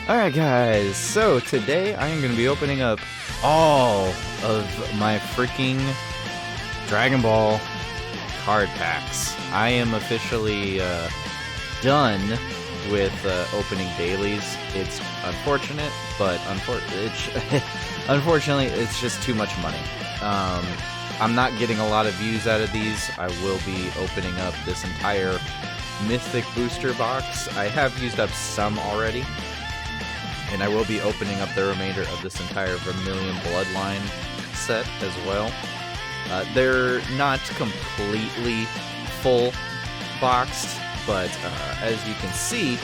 Alright guys, so today I am going to be opening up all of my freaking Dragon Ball card packs. I am officially done with opening dailies. It's unfortunate, but unfortunately it's just too much money. I'm not getting a lot of views out of these. I will be opening up this entire Mythic Booster box. I have used up some already. And I will be opening up the remainder of this entire Vermilion Bloodline set as well. They're not completely full boxed, but as you can see,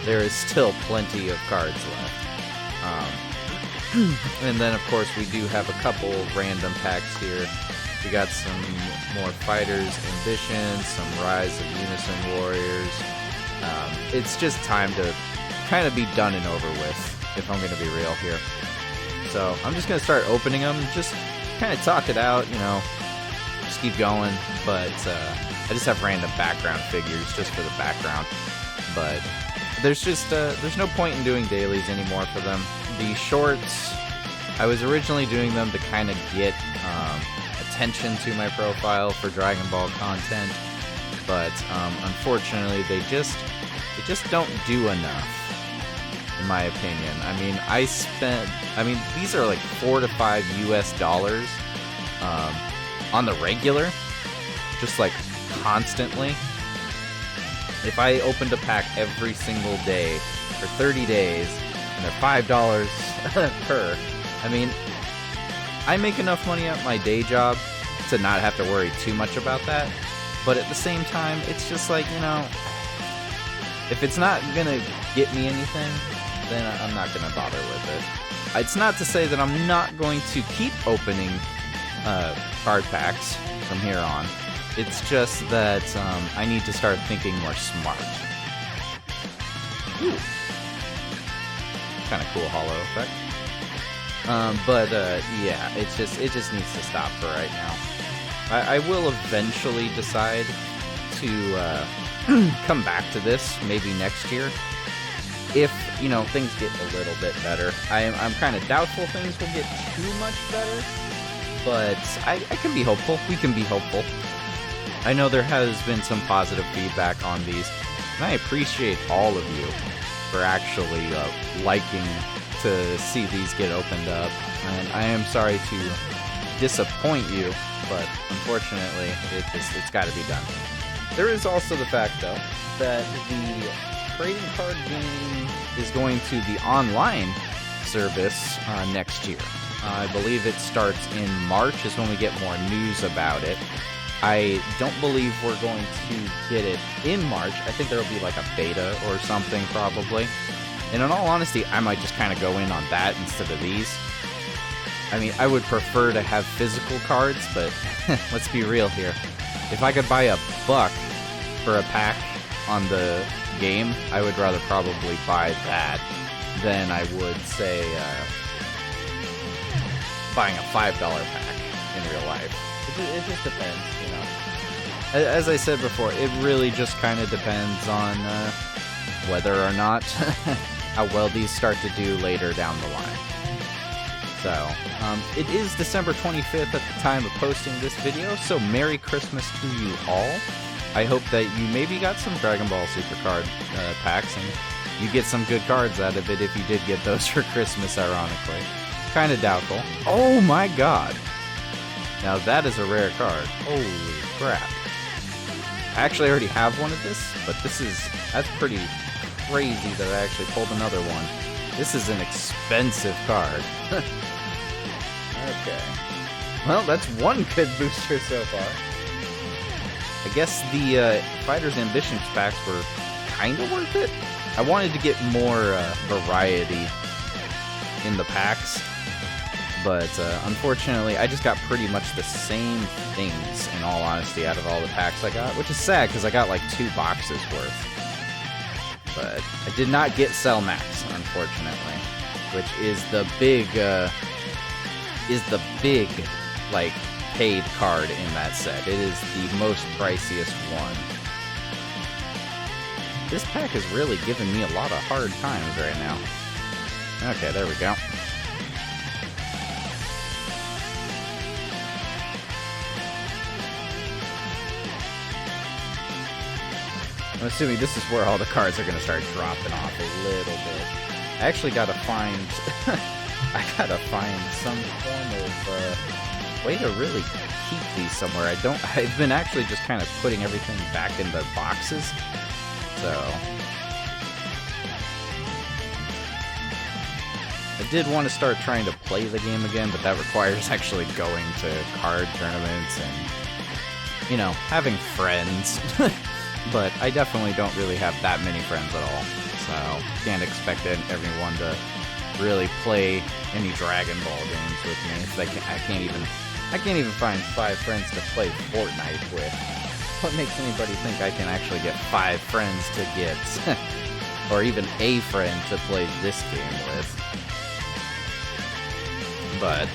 there is still plenty of cards left. And then, of course, we do have a couple random packs here. We got some more Fighters Ambitions, some Rise of Unison Warriors. It's just time to kind of be done and over with, if I'm going to be real here. So I'm just going to start opening them, just kind of talk it out, you know, just keep going. But I just have random background figures just for the background. But there's just there's no point in doing dailies anymore for them. The shorts, I was originally doing them to kind of get attention to my profile for Dragon Ball content, but unfortunately they just don't do enough. In my opinion. I mean, these are like $4 to $5 US on the regular, just like constantly. If I opened a pack every single day for 30 days and they're $5 per, I mean, I make enough money at my day job to not have to worry too much about that. But at the same time, it's just like, you know, if it's not gonna get me anything, then I'm not going to bother with it. It's not to say that I'm not going to keep opening card packs from here on. It's just that I need to start thinking more smart. Ooh. Kind of cool hollow effect. Yeah, it just needs to stop for right now. I will eventually decide to come back to this, maybe next year. If, you know, things get a little bit better. I'm kind of doubtful things will get too much better, but I can be hopeful. We can be hopeful. I know there has been some positive feedback on these, and I appreciate all of you for actually liking to see these get opened up. And I am sorry to disappoint you, but unfortunately, it's got to be done. There is also the fact, though, that the trading card game is going to the online service next year. I believe it starts in March is when we get more news about it. I don't believe we're going to get it in March. I think there will be like a beta or something probably. And in all honesty, I might just kind of go in on that instead of these. I mean, I would prefer to have physical cards, but let's be real here. If I could buy $1 for a pack on the game, I would rather probably buy that than I would say buying a $5 pack in real life. It just depends, you know. As I said before, it really just kind of depends on whether or not how well these start to do later down the line. So, it is December 25th at the time of posting this video, so Merry Christmas to you all. I hope that you maybe got some Dragon Ball Super card packs, and you get some good cards out of it if you did get those for Christmas, ironically. Kind of doubtful. Oh my god! Now that is a rare card. Holy crap. I actually already have one of this, but that's pretty crazy that I actually pulled another one. This is an expensive card. Okay. Well, that's one good booster so far. I guess the Fighters Ambitions packs were kind of worth it. I wanted to get more variety in the packs, but unfortunately I just got pretty much the same things, in all honesty, out of all the packs I got, which is sad because I got like 2 boxes worth. But I did not get Cell Max, unfortunately, which is the big, like, paid card in that set. It is the most priciest one. This pack is really giving me a lot of hard times right now. Okay, there we go. I'm assuming this is where all the cards are going to start dropping off a little bit. I actually got to find... I got to find some form of way to really keep these somewhere. I've been actually just kind of putting everything back in the boxes. So... I did want to start trying to play the game again, but that requires actually going to card tournaments and, you know, having friends. But I definitely don't really have that many friends at all, so can't expect everyone to really play any Dragon Ball games with me. I can't even find 5 friends to play Fortnite with. What makes anybody think I can actually get 5 friends to get, or even a friend to play this game with? But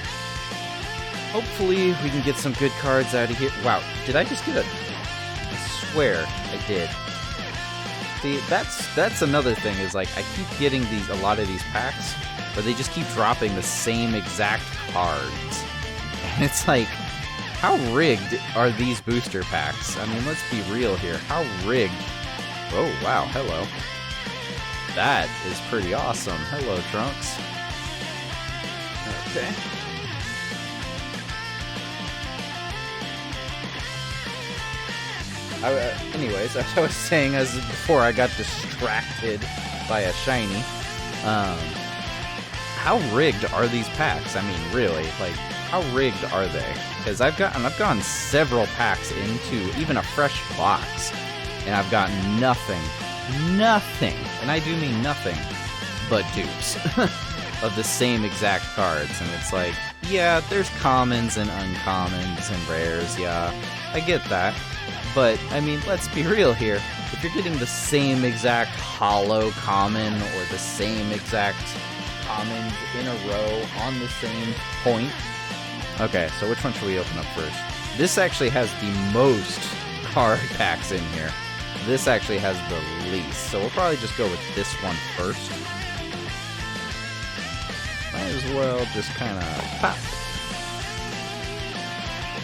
hopefully we can get some good cards out of here. Wow, did I just get I swear I did. See, that's another thing, is like I keep getting a lot of these packs, but they just keep dropping the same exact cards. And it's like, how rigged are these booster packs? I mean, let's be real here. How rigged? Oh, wow, hello. That is pretty awesome. Hello, Trunks. Okay. Anyways, as I was saying before I got distracted by a shiny, how rigged are these packs? I mean, really, like, how rigged are they? Because I've gotten several packs into even a fresh box, and I've gotten nothing, and I do mean nothing, but dupes of the same exact cards. And it's like, yeah, there's commons and uncommons and rares, yeah, I get that. But, I mean, let's be real here. If you're getting the same exact holo common or the same exact commons in a row on the same point... Okay, so which one should we open up first? This actually has the most card packs in here. This actually has the least. So we'll probably just go with this one first. Might as well just kind of pop.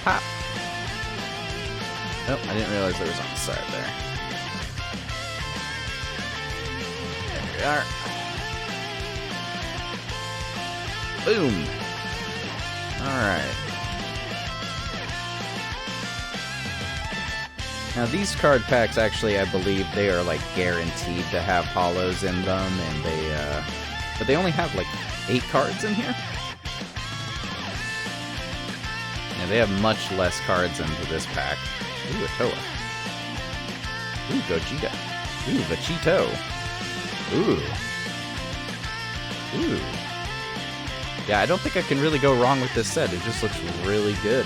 Pop. Nope, I didn't realize there was on the side there. There we are. Boom! Alright. Now these card packs, actually, I believe they are like guaranteed to have holos in them, and but they only have like 8 cards in here? Yeah, they have much less cards into this pack. Ooh, a Toa. Ooh, Gogeta. Ooh, Vegito. Ooh. Yeah, I don't think I can really go wrong with this set. It just looks really good.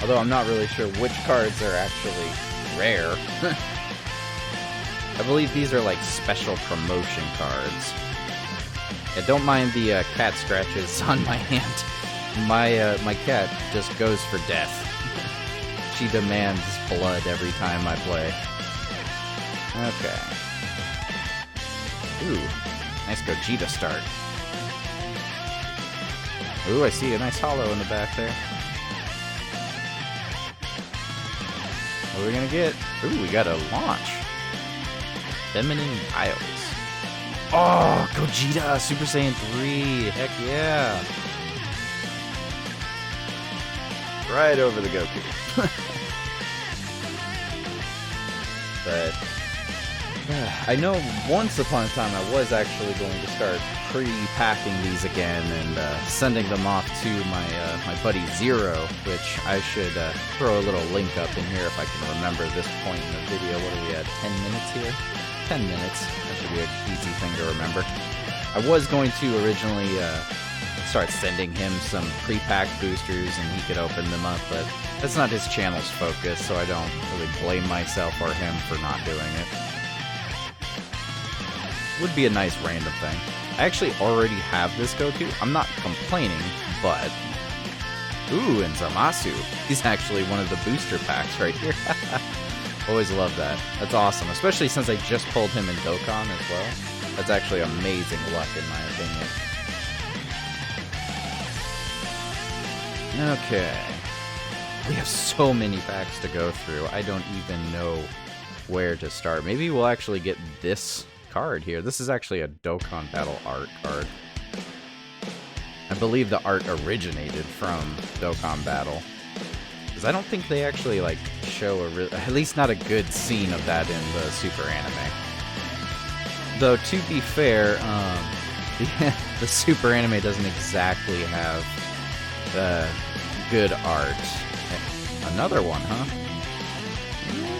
Although I'm not really sure which cards are actually rare. I believe these are like special promotion cards. Yeah, don't mind the cat scratches on my hand. My cat just goes for death. She demands blood every time I play. Okay. Ooh, nice Gogeta start. Ooh, I see a nice holo in the back there. What are we gonna get? Ooh, we got a launch. Feminine Isles. Oh, Gogeta, Super Saiyan 3. Heck yeah. Right over the Goku. But I know once upon a time I was actually going to start pre-packing these again and sending them off to my buddy Zero, which I should throw a little link up in here if I can remember this point in the video. What are we at? 10 minutes here? 10 minutes. That should be an easy thing to remember. I was going to originally start sending him some pre-packed boosters and he could open them up, but that's not his channel's focus, so I don't really blame myself or him for not doing it. Would be a nice random thing. I actually already have this Goku. I'm not complaining, but... Ooh, and Zamasu. He's actually one of the booster packs right here. Always love that. That's awesome, especially since I just pulled him in Dokkan as well. That's actually amazing luck, in my opinion. Okay. We have so many packs to go through. I don't even know where to start. Maybe we'll actually get this card here. This is actually a Dokkan Battle art card. I believe the art originated from Dokkan Battle. Because I don't think they actually, like, show at least not a good scene of that in the Super anime. Though, to be fair, the Super anime doesn't exactly have good art. Another one, huh?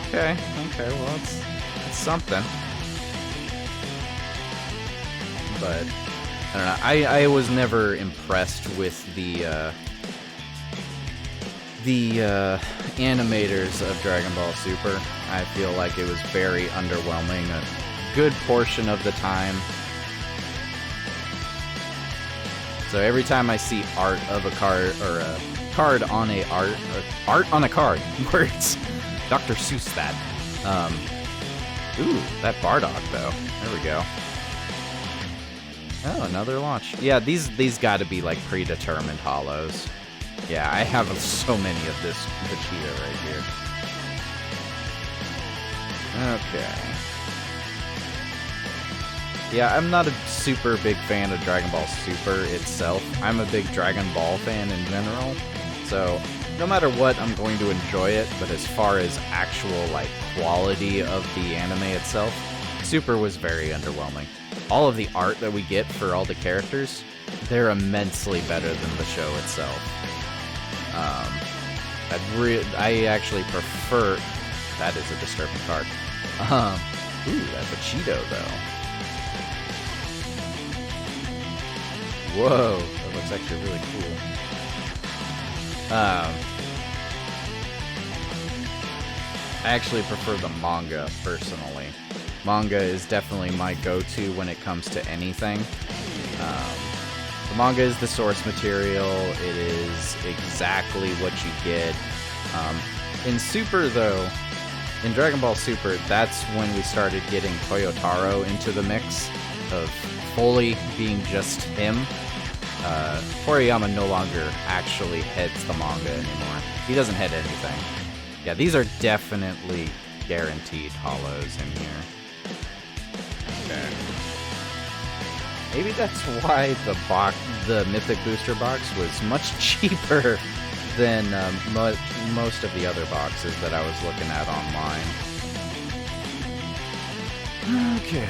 Okay, well, it's something. But, I don't know, I was never impressed with the animators of Dragon Ball Super. I feel like it was very underwhelming a good portion of the time. So every time I see art of a card, or a card on a art on a card, words, Dr. Seuss that. Ooh, that Bardock though. There we go. Oh, another launch. Yeah, these got to be like predetermined holos. Yeah, I have so many of this Vegeta right here. Okay. Yeah, I'm not a super big fan of Dragon Ball Super itself. I'm a big Dragon Ball fan in general. So, no matter what, I'm going to enjoy it. But as far as actual, like, quality of the anime itself, Super was very underwhelming. All of the art that we get for all the characters, they're immensely better than the show itself. I actually prefer... That is a disturbing card. Ooh, that Vegito, though. Whoa, that looks actually really cool. I actually prefer the manga, personally. Manga is definitely my go-to when it comes to anything. The manga is the source material. It is exactly what you get. In Super, though, in Dragon Ball Super, that's when we started getting Toyotaro into the mix of fully being just him. Toriyama no longer actually heads the manga anymore. He doesn't head anything. Yeah, these are definitely guaranteed holos in here. Okay. Maybe that's why the Mythic Booster box was much cheaper than most of the other boxes that I was looking at online. Okay.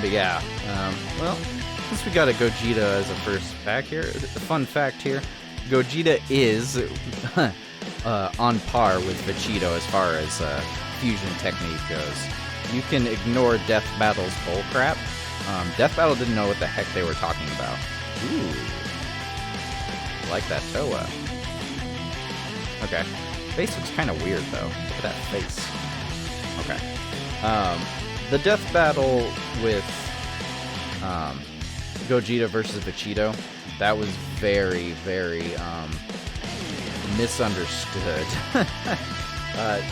But yeah, well, since we got a Gogeta as a first pack here, a fun fact here, Gogeta is on par with Vegito as far as fusion technique goes. You can ignore Death Battle's bullcrap. Death Battle didn't know what the heck they were talking about. Ooh. I like that Toa. Okay. Face looks kind of weird, though. Look at that face. Okay. The Death Battle with Gogeta versus Vegito, that was very, very misunderstood.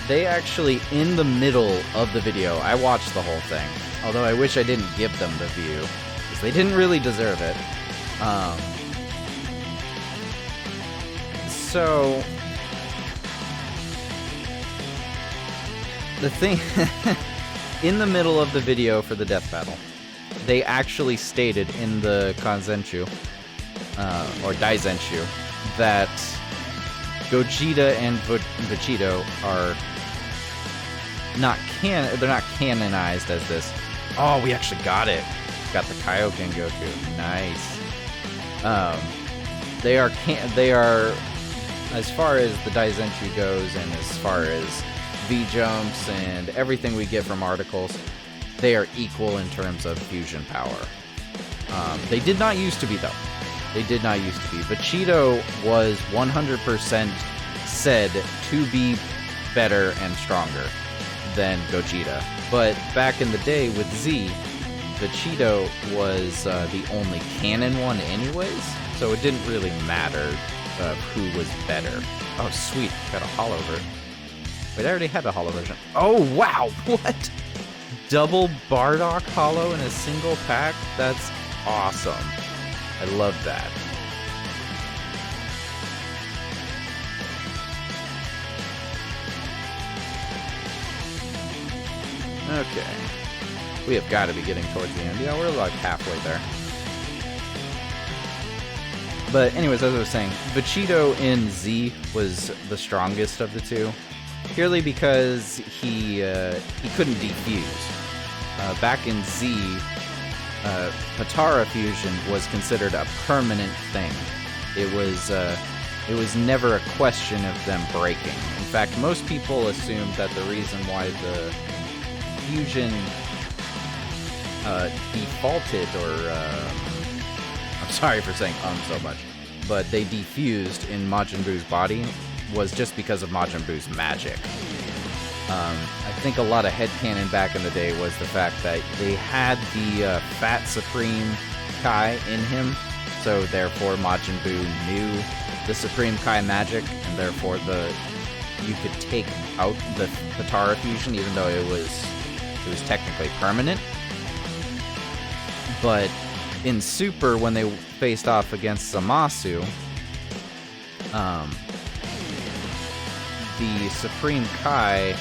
They actually, in the middle of the video, I watched the whole thing, although I wish I didn't give them the view, because they didn't really deserve it. So, the thing, in the middle of the video for the Death Battle, they actually stated in the Kanzenshu, or Daizenshu, that Gogeta and Vegito are they're not canonized as this. Oh, we actually got it. Got the Kaioken Goku. Nice. They are, as far as the Daizenshu goes, and as far as V-jumps and everything we get from articles, they are equal in terms of fusion power. They did not used to be, though. They did not used to be. Vegito was 100% said to be better and stronger than Gogeta. But back in the day with Z, Vegito was the only canon one anyways, so it didn't really matter who was better. Oh, sweet. Got a hollow vert. Wait, I already had a holo version. Oh, wow! What? Double Bardock holo in a single pack? That's awesome. I love that. Okay. We have got to be getting towards the end. Yeah, we're like halfway there. But anyways, as I was saying, Vegito in Z was the strongest of the two, purely because he couldn't defuse. Back in Z, Potara fusion was considered a permanent thing. It was never a question of them breaking. In fact, most people assumed that the reason why the fusion defaulted, or I'm sorry for saying so much, but they defused in Majin Buu's body was just because of Majin Buu's magic. I think a lot of headcanon back in the day was the fact that they had the Fat Supreme Kai in him, so therefore Majin Buu knew the Supreme Kai magic, and therefore you could take out the Potara fusion even though it was technically permanent. But in Super, when they faced off against Zamasu, the Supreme Kai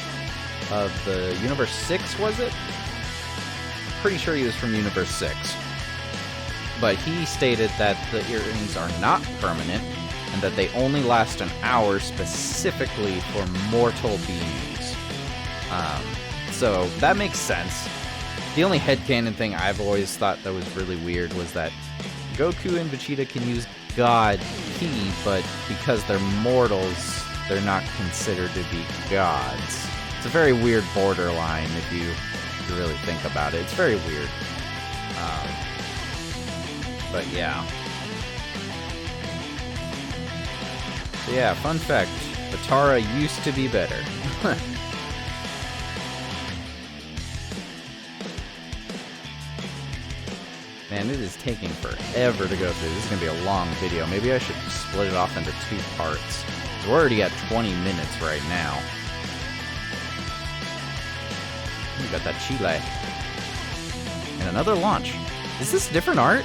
of the Universe 6, was it? I'm pretty sure he was from Universe 6. But he stated that the earrings are not permanent, and that they only last an hour specifically for mortal beings. So that makes sense. The only headcanon thing I've always thought that was really weird was that Goku and Vegeta can use God Ki, but because they're mortals, they're not considered to be gods. It's a very weird borderline if you really think about it. It's very weird. But yeah. So yeah, fun fact, Potara used to be better. Man, it is taking forever to go through. This is going to be a long video. Maybe I should split it off into 2 parts. So we're already at 20 minutes right now. We got that Chile. And another launch. Is this different art?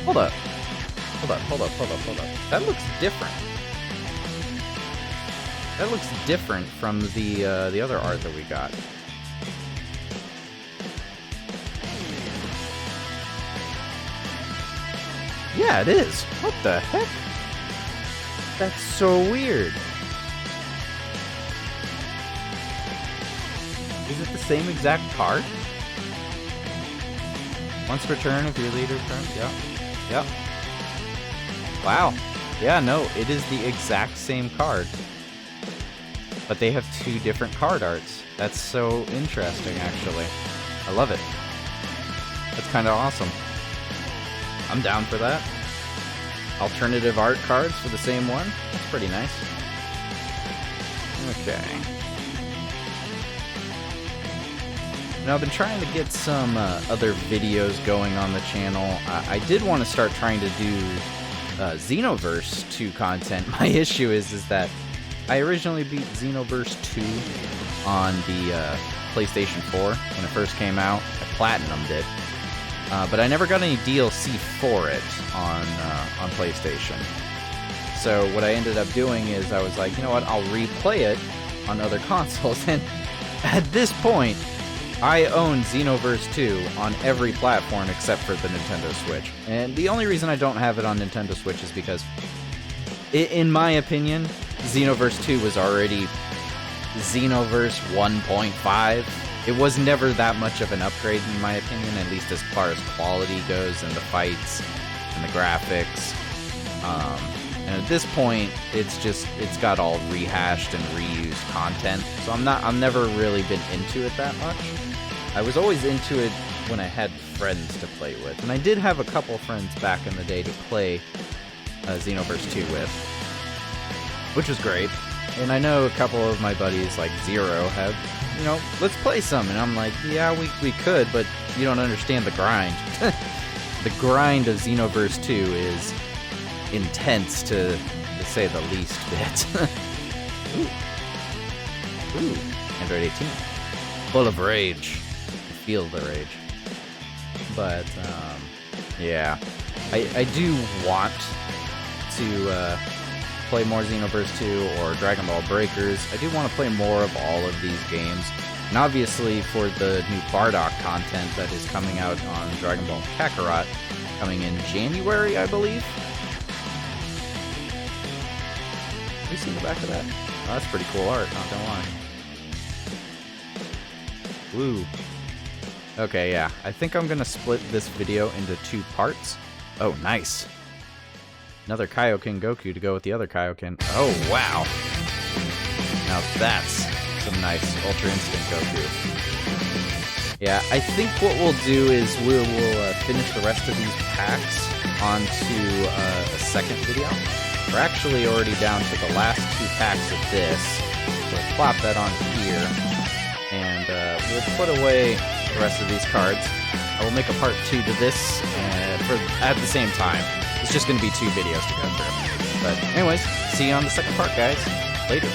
Hold up. Hold up. That looks different. That looks different from the other art that we got. Yeah, it is. What the heck? That's so weird. Is it the same exact card? Once per turn of your leader turn? Yep. Wow. Yeah, no, it is the exact same card. But they have 2 different card arts. That's so interesting, actually. I love it. That's kind of awesome. I'm down for that. Alternative art cards for the same one? That's pretty nice. Okay. Now, I've been trying to get some other videos going on the channel. I did want to start trying to do Xenoverse 2 content. My issue is that I originally beat Xenoverse 2 on the PlayStation 4 when it first came out. I platinumed it. But I never got any DLC for it on PlayStation. So what I ended up doing is I was like, you know what, I'll replay it on other consoles. And at this point, I own Xenoverse 2 on every platform except for the Nintendo Switch. And the only reason I don't have it on Nintendo Switch is because, in my opinion, Xenoverse 2 was already Xenoverse 1.5. It was never that much of an upgrade, in my opinion, at least as far as quality goes, and the fights, and the graphics. And at this point, it's got all rehashed and reused content, so I've never really been into it that much. I was always into it when I had friends to play with, and I did have a couple friends back in the day to play Xenoverse 2 with, which was great. And I know a couple of my buddies, like Zero, have, you know, let's play some. And I'm like, yeah, we could, but you don't understand the grind. The grind of Xenoverse 2 is intense, to say the least bit. Ooh, Android 18. Full of rage. Feel the rage. But, yeah. I do want to play more Xenoverse 2 or Dragon Ball Breakers. I do want to play more of all of these games. And obviously for the new Bardock content that is coming out on Dragon Ball Kakarot, coming in January, I believe. Have you seen the back of that? Oh, that's pretty cool art, not gonna lie. Woo. Okay, yeah. I think I'm gonna split this video into 2 parts. Oh, nice. Another Kaioken Goku to go with the other Kaioken. Oh, wow. Now that's some nice Ultra Instinct Goku. Yeah, I think what we'll do is we'll finish the rest of these packs onto a second video. We're actually already down to the last 2 packs of this. So we'll plop that on here. And we'll put away the rest of these cards. I will make a part 2 to this at the same time. It's just going to be 2 videos to go through. But anyways, see you on the second part, guys. Later.